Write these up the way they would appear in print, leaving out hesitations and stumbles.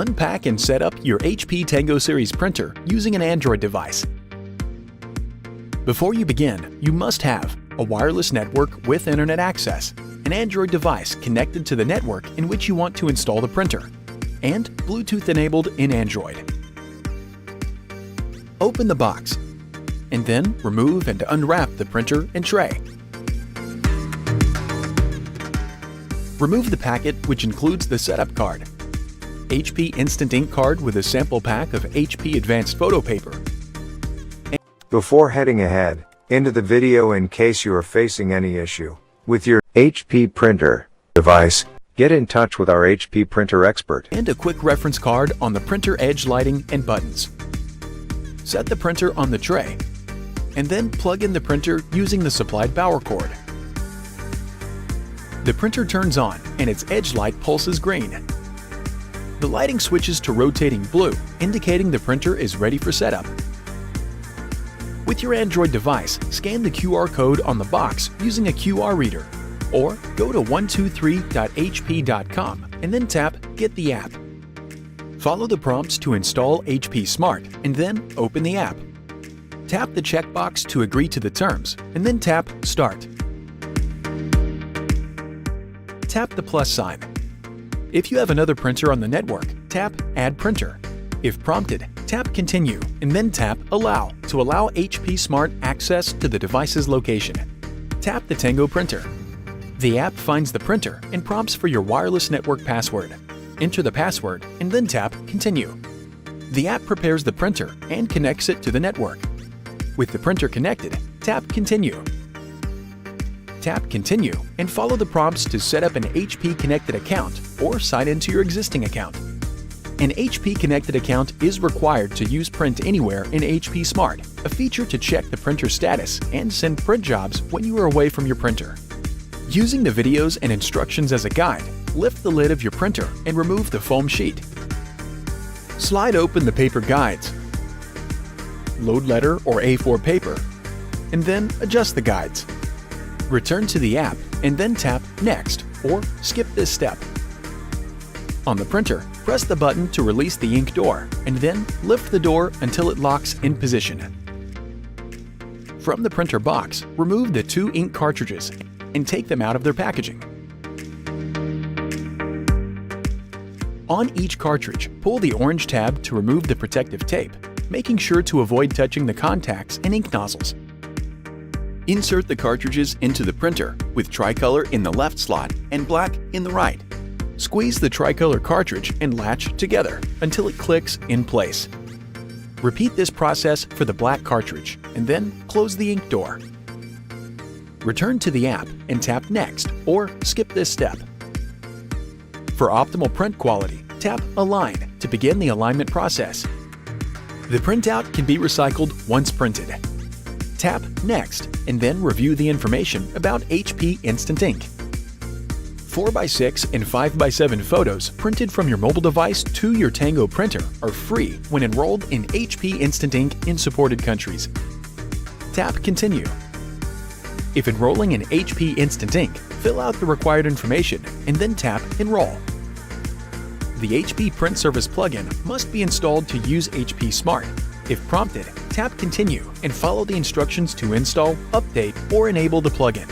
Unpack and set up your HP Tango series printer using an Android device. Before you begin, you must have a wireless network with internet access, an Android device connected to the network in which you want to install the printer, and Bluetooth enabled in Android. Open the box, and then remove and unwrap the printer and tray. Remove the packet, which includes the setup card, HP Instant Ink card with a sample pack of HP Advanced Photo Paper. Before heading ahead into the video, in case you are facing any issue with your HP printer device, get in touch with our HP printer expert. And a quick reference card on the printer edge lighting and buttons. Set the printer on the tray, and then plug in the printer using the supplied power cord. The printer turns on and its edge light pulses green. The lighting switches to rotating blue, indicating the printer is ready for setup. With your Android device, scan the QR code on the box using a QR reader, or go to 123.hp.com and then tap Get the app. Follow the prompts to install HP Smart and then open the app. Tap the checkbox to agree to the terms and then tap Start. Tap the plus sign. If you have another printer on the network, tap Add Printer. If prompted, tap Continue and then tap Allow to allow HP Smart access to the device's location. Tap the Tango Printer. The app finds the printer and prompts for your wireless network password. Enter the password and then tap Continue. The app prepares the printer and connects it to the network. With the printer connected, tap Continue. Tap Continue and follow the prompts to set up an HP Connected account or sign into your existing account. An HP Connected account is required to use Print Anywhere in HP Smart, a feature to check the printer status and send print jobs when you are away from your printer. Using the videos and instructions as a guide, lift the lid of your printer and remove the foam sheet. Slide open the paper guides, load letter or A4 paper, and then adjust the guides. Return to the app and then tap Next or skip this step. On the printer, press the button to release the ink door and then lift the door until it locks in position. From the printer box, remove the 2 ink cartridges and take them out of their packaging. On each cartridge, pull the orange tab to remove the protective tape, making sure to avoid touching the contacts and ink nozzles. Insert the cartridges into the printer with tricolor in the left slot and black in the right. Squeeze the tricolor cartridge and latch together until it clicks in place. Repeat this process for the black cartridge and then close the ink door. Return to the app and tap Next or skip this step. For optimal print quality, tap Align to begin the alignment process. The printout can be recycled once printed. Tap Next and then review the information about HP Instant Ink. 4x6 and 5x7 photos printed from your mobile device to your Tango printer are free when enrolled in HP Instant Ink in supported countries. Tap Continue. If enrolling in HP Instant Ink, fill out the required information and then tap Enroll. The HP Print Service plugin must be installed to use HP Smart. If prompted, tap Continue and follow the instructions to install, update, or enable the plugin.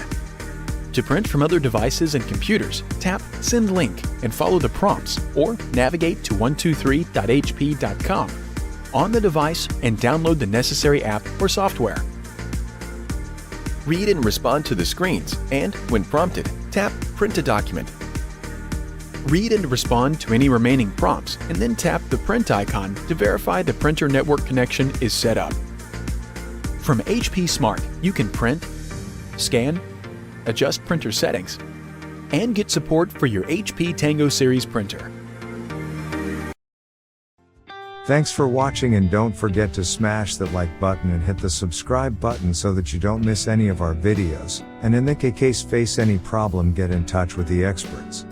To print from other devices and computers, tap Send Link and follow the prompts or navigate to 123.hp.com on the device and download the necessary app or software. Read and respond to the screens and, when prompted, tap Print a document. Read and respond to any remaining prompts and then tap the print icon to verify the printer network connection is set up. From HP Smart, you can print, scan, adjust printer settings, and get support for your HP Tango series printer. Thanks for watching, and don't forget to smash that like button and hit the subscribe button so that you don't miss any of our videos, and in the case face any problem, get in touch with the experts.